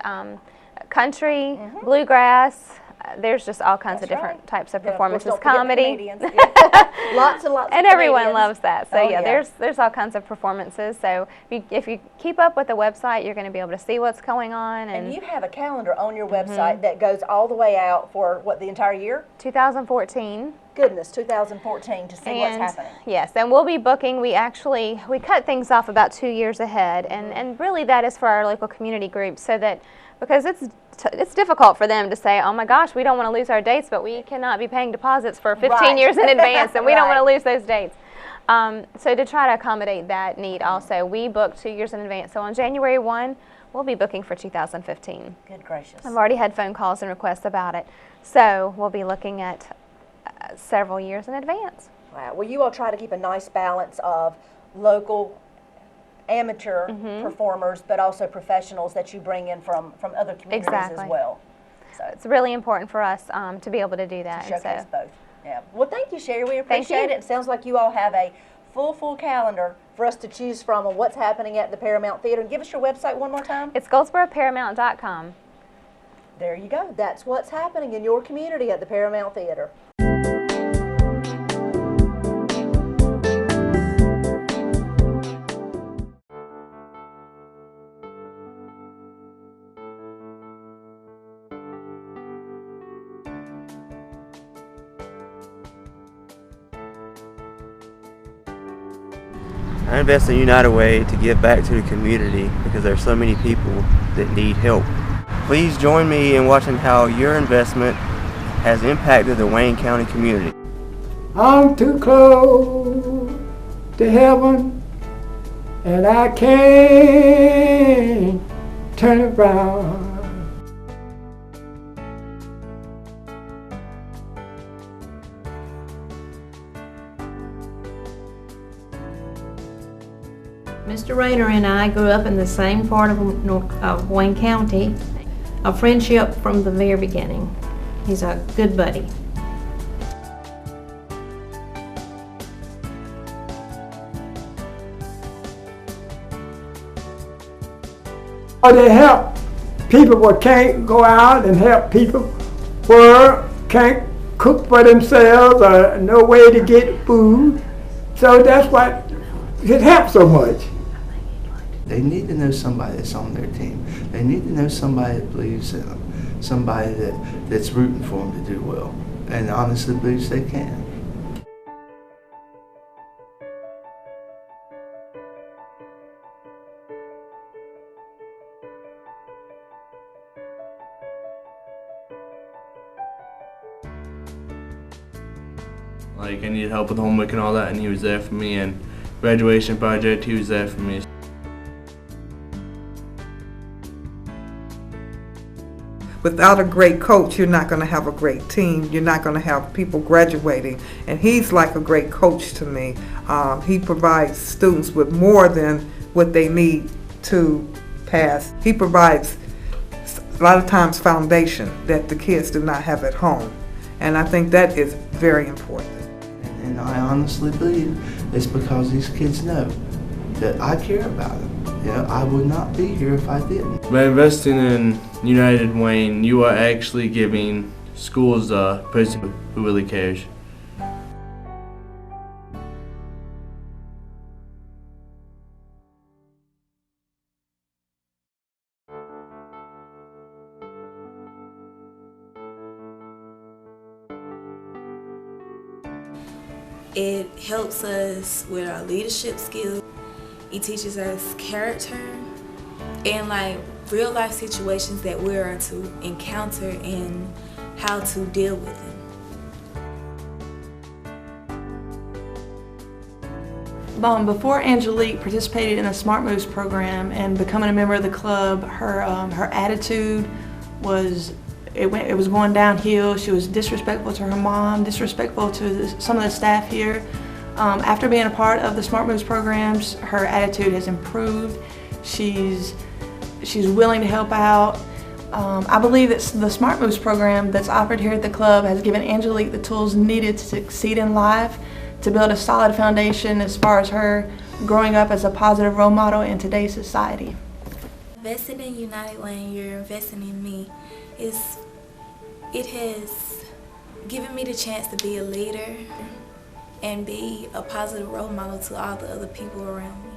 H: country, bluegrass, there's just all kinds of
A: That's
H: different
A: right.
H: types of
A: Yeah, of course,
H: performances,
A: don't forget the
H: comedy.
A: comedians. Yeah. Lots and lots
H: And
A: of
H: everyone
A: comedians.
H: loves that. So
A: Oh,
H: yeah, there's all kinds of performances. So if you keep up with the website, you're going to be able to see what's going on.
A: And you have a calendar on your website that goes all the way out for, what, the entire year?
H: 2014.
A: Goodness, 2014, to see what's happening.
H: Yes, and we'll be booking. We cut things off about 2 years ahead, and really that is for our local community groups, so that, because it's difficult for them to say, oh my gosh, we don't want to lose our dates, but we cannot be paying deposits for 15 years in advance, and we don't want to lose those dates. So to try to accommodate that need also, we book 2 years in advance. So on January 1, we'll be booking for 2015.
A: Good gracious.
H: I've already had phone calls and requests about it. So we'll be looking at several years in advance.
A: Wow. Well, you all try to keep a nice balance of local amateur performers, but also professionals that you bring in from other communities
H: Exactly.
A: as well.
H: So it's really important for us to be able to do that.
A: To
H: And
A: showcase
H: so
A: both. Yeah. Well, thank you, Sherry. We
H: Thank
A: appreciate
H: you.
A: it. It sounds like you all have a full calendar for us to choose from on what's happening at the Paramount Theater. And give us your website one more time.
H: it's GoldsboroParamount.com.
A: There you go. That's what's happening in your community at the Paramount Theater.
I: I invest in United Way to give back to the community because there are so many people that need help. Please join me in watching how your investment has impacted the Wayne County community.
J: I'm too close to heaven and I can't turn around.
K: Mr. Rayner and I grew up in the same part of Wayne County, a friendship from the very beginning. He's a good buddy.
J: They help people who can't go out and help people who can't cook for themselves or no way to get food. So that's why it helps so much.
L: They need to know somebody that's on their team. They need to know somebody that believes in them, somebody that's rooting for them to do well, and honestly believes they can.
I: Like, I needed help with homework and all that, and he was there for me, and graduation project, he was there for me.
M: Without a great coach, you're not going to have a great team. You're not going to have people graduating. And he's like a great coach to me. He provides students with more than what they need to pass. He provides, a lot of times, foundation that the kids do not have at home. And I think that is very important.
L: And I honestly believe it's because these kids know that I care about them. You know, I would not be here if I didn't.
I: By investing in United Wayne, you are actually giving schools a person who really cares.
N: It helps us with our leadership skills. It teaches us character and like real life situations that we're to encounter and how to deal with them.
O: Before Angelique participated in the Smart Moves program and becoming a member of the club, her attitude was it was going downhill. She was disrespectful to her mom, disrespectful to some of the staff here. After being a part of the Smart Moves programs, her attitude has improved. She's willing to help out. I believe that the Smart Moves program that's offered here at the club has given Angelique the tools needed to succeed in life, to build a solid foundation as far as her growing up as a positive role model in today's society.
N: Investing in United Wayne, you're investing in me. It has given me the chance to be a leader and be a positive role model to all the other people around me.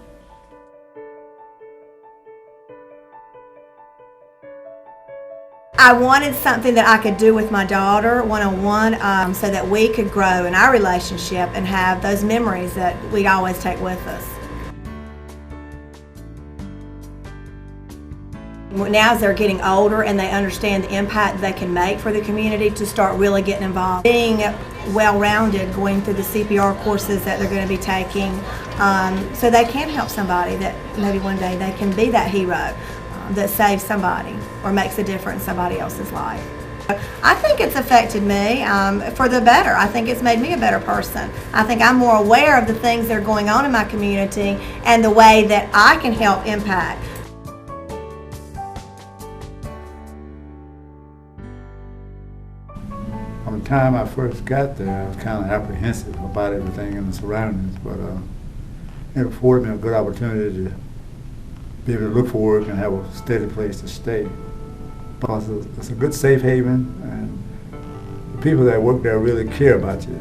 P: I wanted something that I could do with my daughter one-on-one so that we could grow in our relationship and have those memories that we always take with us. Now as they're getting older and they understand the impact they can make for the community, to start really getting involved. Being well-rounded, going through the CPR courses that they're going to be taking, so they can help somebody, that maybe one day they can be that hero that saves somebody or makes a difference in somebody else's life. I think it's affected me for the better. I think it's made me a better person. I think I'm more aware of the things that are going on in my community and the way that I can help impact.
Q: From the time I first got there, I was kind of apprehensive about everything in the surroundings, but it afforded me a good opportunity to be able to look for work and have a steady place to stay. Because it's a good safe haven, and the people that work there really care about you.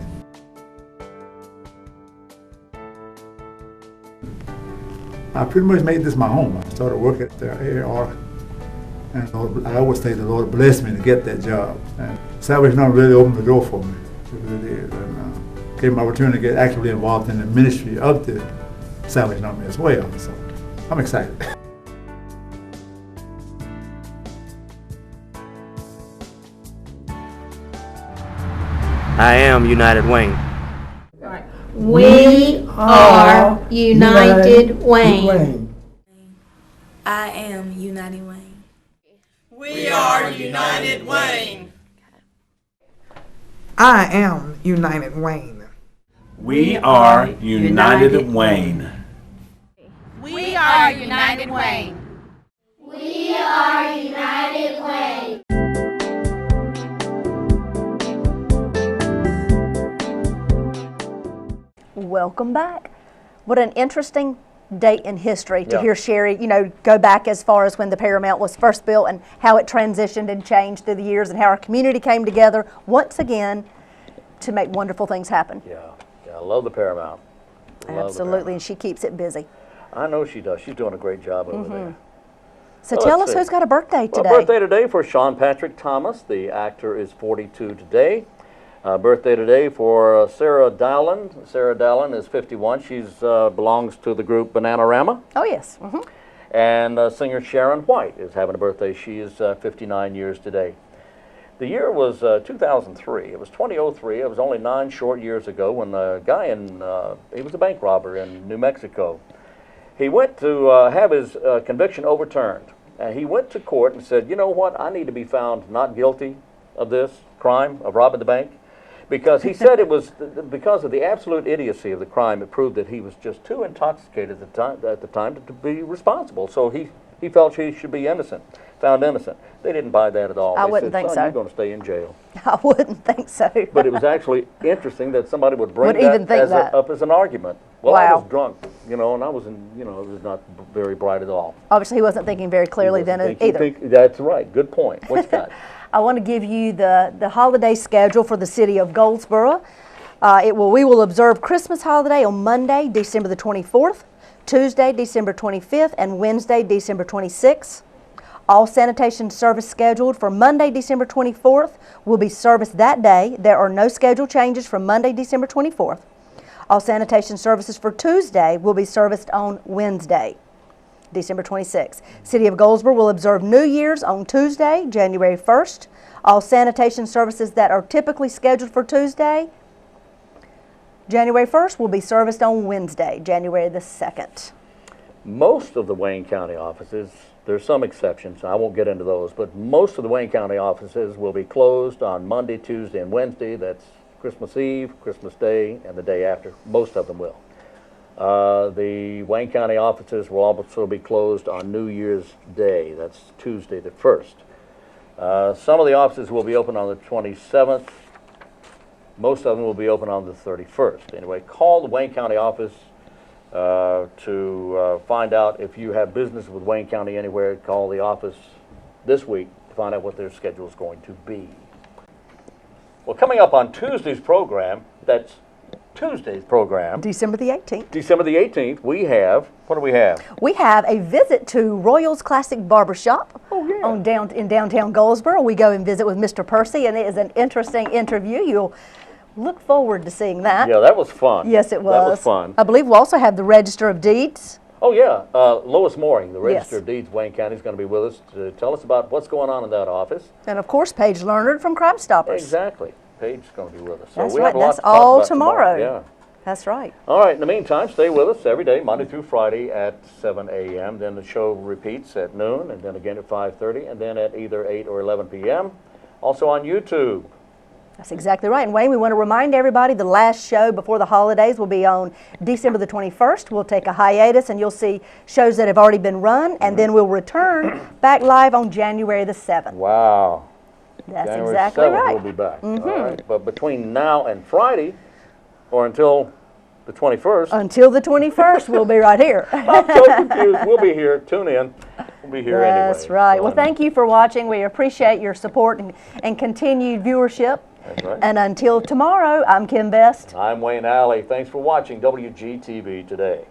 Q: I pretty much made this my home. I started working at the ARC, and I always say the Lord blessed me to get that job. And Salvation Army really opened the door for me. It really did. And gave me an opportunity to get actively involved in the ministry of the Salvation Army as well. So I'm excited.
I: I am United Wayne.
K: We are United Wayne.
N: I am United Wayne.
R: We are United Wayne.
M: I am United Wayne.
R: We are United Wayne.
S: We are United Wayne.
T: We are United Wayne.
A: Welcome back. What an interesting date in history to hear Sherry, go back as far as when the Paramount was first built and how it transitioned and changed through the years and how our community came together once again to make wonderful things happen.
B: Yeah, I love the Paramount.
A: Absolutely, and she keeps it busy.
B: I know she does. She's doing a great job over there.
A: So tell us who's got a birthday today.
B: Birthday today for Sean Patrick Thomas. The actor is 42 today. Birthday today for Sarah Dowland. Sarah Dowland is 51. She belongs to the group Bananarama.
A: Oh, yes.
B: And singer Sharon White is having a birthday. She is 59 years today. The year was 2003. It was 2003. It was only 9 short years ago when a guy he was a bank robber in New Mexico. He went to have his conviction overturned. And he went to court and said, you know what, I need to be found not guilty of this crime of robbing the bank. Because he said it was because of the absolute idiocy of the crime. It proved that he was just too intoxicated at the time to be responsible. So he felt he should be innocent, found innocent. They didn't buy that at all.
A: I wouldn't think so.
B: You're going to stay in jail.
A: I wouldn't think so.
B: But it was actually interesting that somebody would bring that up as an argument. Well, I was drunk, and I was it was not very bright at all.
A: Obviously, he wasn't thinking very clearly then either.
B: That's right. Good point. What you got?
A: I want to give you the holiday schedule for the city of Goldsboro. We will observe Christmas holiday on Monday, December the 24th, Tuesday, December 25th, and Wednesday, December 26th. All sanitation service scheduled for Monday, December 24th will be serviced that day. There are no schedule changes from Monday, December 24th. All sanitation services for Tuesday will be serviced on Wednesday, December 26th. City of Goldsboro will observe New Year's on Tuesday, January 1st. All sanitation services that are typically scheduled for Tuesday, January 1st, will be serviced on Wednesday, January the 2nd.
B: Most of the Wayne County offices, there's some exceptions, I won't get into those, but most of the Wayne County offices will be closed on Monday, Tuesday, and Wednesday. That's Christmas Eve, Christmas Day, and the day after. Most of them will. The Wayne County offices will also be closed on New Year's Day. That's Tuesday the 1st. Some of the offices will be open on the 27th. Most of them will be open on the 31st. Anyway, call the Wayne County office to find out if you have business with Wayne County anywhere. Call the office this week to find out what their schedule is going to be. Well, coming up on Tuesday's program, that's Tuesday's program,
A: December the 18th.
B: December the 18th, we have, what do we have?
A: We have a visit to Royals Classic Barbershop in downtown Goldsboro. We go and visit with Mr. Percy, and it is an interesting interview. You'll look forward to seeing that.
B: Yeah, that was fun.
A: Yes, it was.
B: That was fun.
A: I believe we'll also have the Register of Deeds.
B: Oh, yeah. Lois Mooring, the Register of Deeds, Wayne County, is going to be with us to tell us about what's going on in that office.
A: And, of course, Paige Leonard from Crime Stoppers.
B: Exactly. Paige's going to be with us. So
A: That's
B: we
A: right.
B: have a lot
A: That's
B: to talk
A: all
B: about
A: tomorrow.
B: Yeah.
A: That's right.
B: All right. In the meantime, stay with us every day, Monday through Friday at 7 a.m. Then the show repeats at noon, and then again at 5:30, and then at either 8 or 11 p.m. Also on YouTube.
A: That's exactly right. And Wayne, we want to remind everybody the last show before the holidays will be on December the 21st. We'll take a hiatus, and you'll see shows that have already been run, and then we'll return back live on January the 7th.
B: Wow.
A: That's
B: January
A: exactly
B: 7th
A: right.
B: we'll be back. All right. But between now and Friday, or until the 21st.
A: Until the 21st, we'll be right here.
B: I'm so confused. We'll be here. Tune in. We'll be here anyway.
A: That's right. Well, thank you for watching. We appreciate your support and continued viewership.
B: That's right.
A: And until tomorrow, I'm Kim Best.
B: I'm Wayne Alley. Thanks for watching WGTV today.